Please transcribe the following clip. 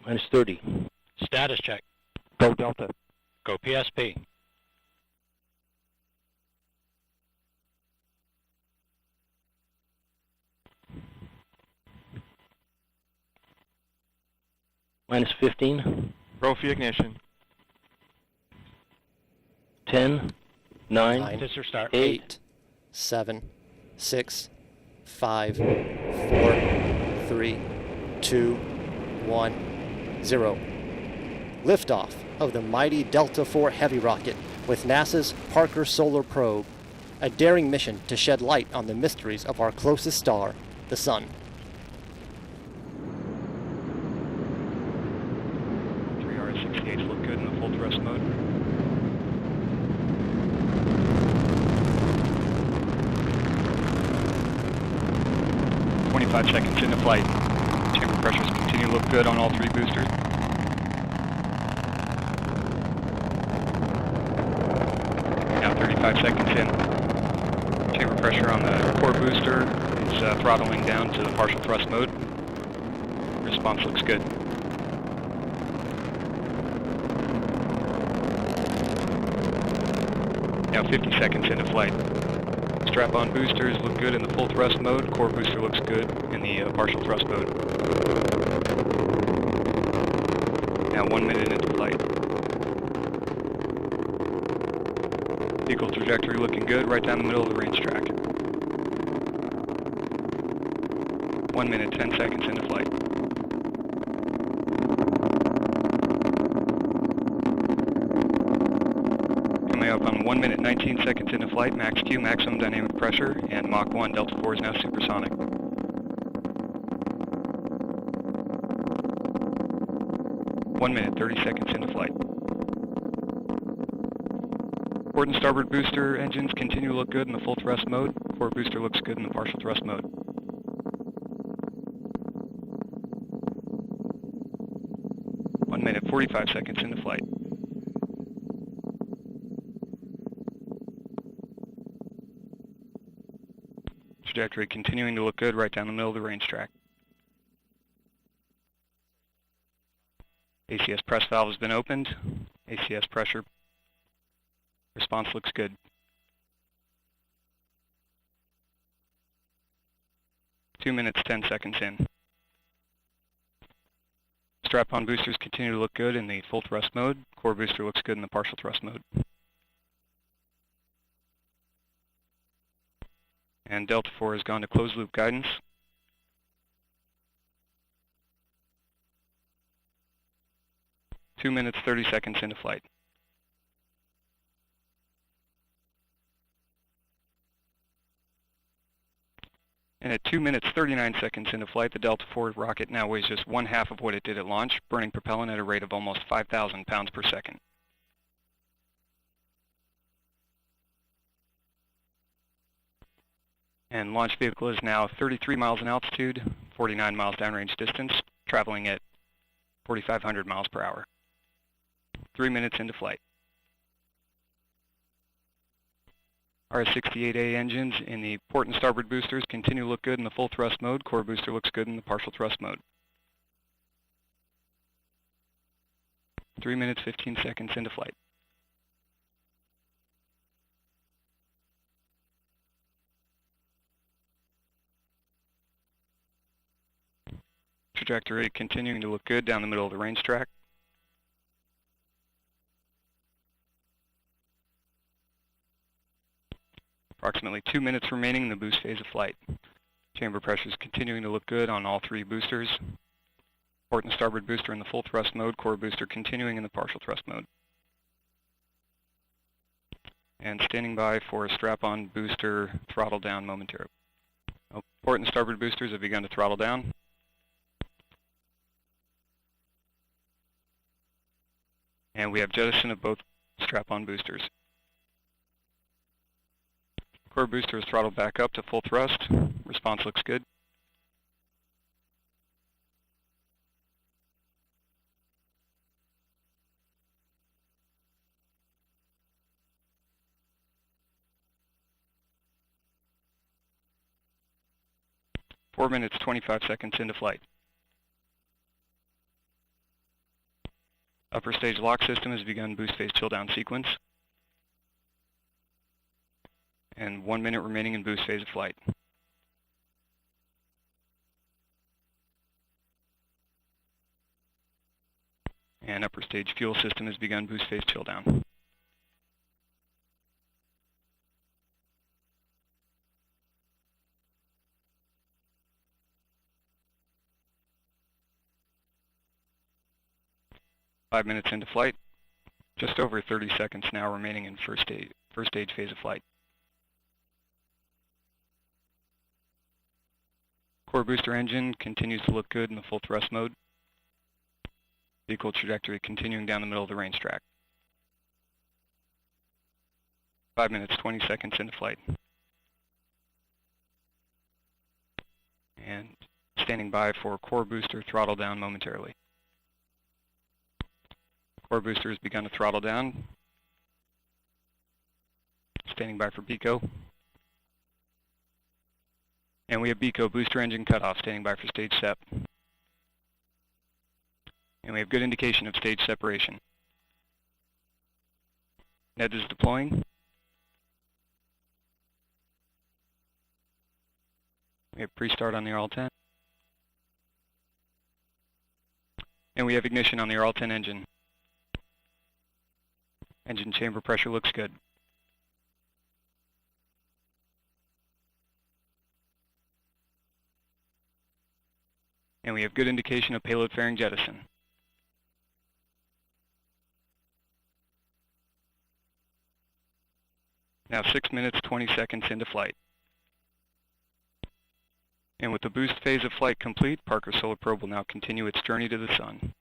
Minus 30. Status check. Go Delta. Go PSP. Minus 15. Trophy ignition. 10, 9, Register start. 8, 7, 6, 5, 4, 3, 2, 1, 0. Liftoff of the mighty Delta IV Heavy rocket with NASA's Parker Solar Probe, a daring mission to shed light on the mysteries of our closest star, the Sun. 3R68 look good in the full thrust mode. "25 seconds into flight. Chamber pressures continue to look good on all three boosters. Now 35 seconds in. Chamber pressure on the core booster is throttling down to the partial thrust mode. Response looks good. Now 50 seconds into flight. Strap-on boosters look good in the full thrust mode. Core booster looks good in the partial thrust mode. Now 1 minute into flight. Vehicle trajectory looking good right down the middle of the range track. 1 minute, 10 seconds into flight. Coming up on 1 minute, 19 seconds into flight, max Q, maximum dynamic pressure, and Mach 1, Delta IV is now supersonic. One minute, 30 seconds into flight. Port and starboard booster engines continue to look good in the full thrust mode. Core booster looks good in the partial thrust mode. 1 minute, 45 seconds into flight. Trajectory continuing to look good right down the middle of the range track. ACS press valve has been opened. ACS pressure response looks good. Two minutes, 10 seconds in. Strap-on boosters continue to look good in the full thrust mode. Core booster looks good in the partial thrust mode. And Delta IV has gone to closed loop guidance. Two minutes, 30 seconds into flight. And at 2 minutes, 39 seconds into flight, the Delta IV rocket now weighs just 1/2 of what it did at launch, burning propellant at a rate of almost 5,000 pounds per second. And launch vehicle is now 33 miles in altitude, 49 miles downrange distance, traveling at 4,500 miles per hour. 3 minutes into flight. RS-68A engines in the port and starboard boosters continue to look good in the full thrust mode. Core booster looks good in the partial thrust mode. 3 minutes, 15 seconds into flight. Trajectory continuing to look good down the middle of the range track. Approximately 2 minutes remaining in the boost phase of flight. Chamber pressures continuing to look good on all three boosters. Port and starboard booster in the full thrust mode. Core booster continuing in the partial thrust mode. And standing by for a strap-on booster throttle down momentarily. Port and starboard boosters have begun to throttle down. And we have jettison of both strap-on boosters. Core booster is throttled back up to full thrust. Response looks good. Four minutes, 25 seconds into flight. Upper stage lock system has begun boost phase chill down sequence. And 1 minute remaining in boost phase of flight. And upper stage fuel system has begun boost phase chill down. Five minutes into flight. Just over 30 seconds now remaining in first stage phase of flight. Core booster engine continues to look good in the full thrust mode. Vehicle trajectory continuing down the middle of the range track. 5 minutes, 20 seconds into flight. And standing by for core booster throttle down momentarily. Core booster has begun to throttle down. Standing by for BECO. And we have BECO booster engine cutoff, standing by for stage sep. And we have good indication of stage separation. NED is deploying. We have pre-start on the RL-10. And we have ignition on the RL-10 engine. Engine chamber pressure looks good. And we have good indication of payload fairing jettison. Now 6 minutes, 20 seconds into flight. And with the boost phase of flight complete, Parker Solar Probe will now continue its journey to the Sun.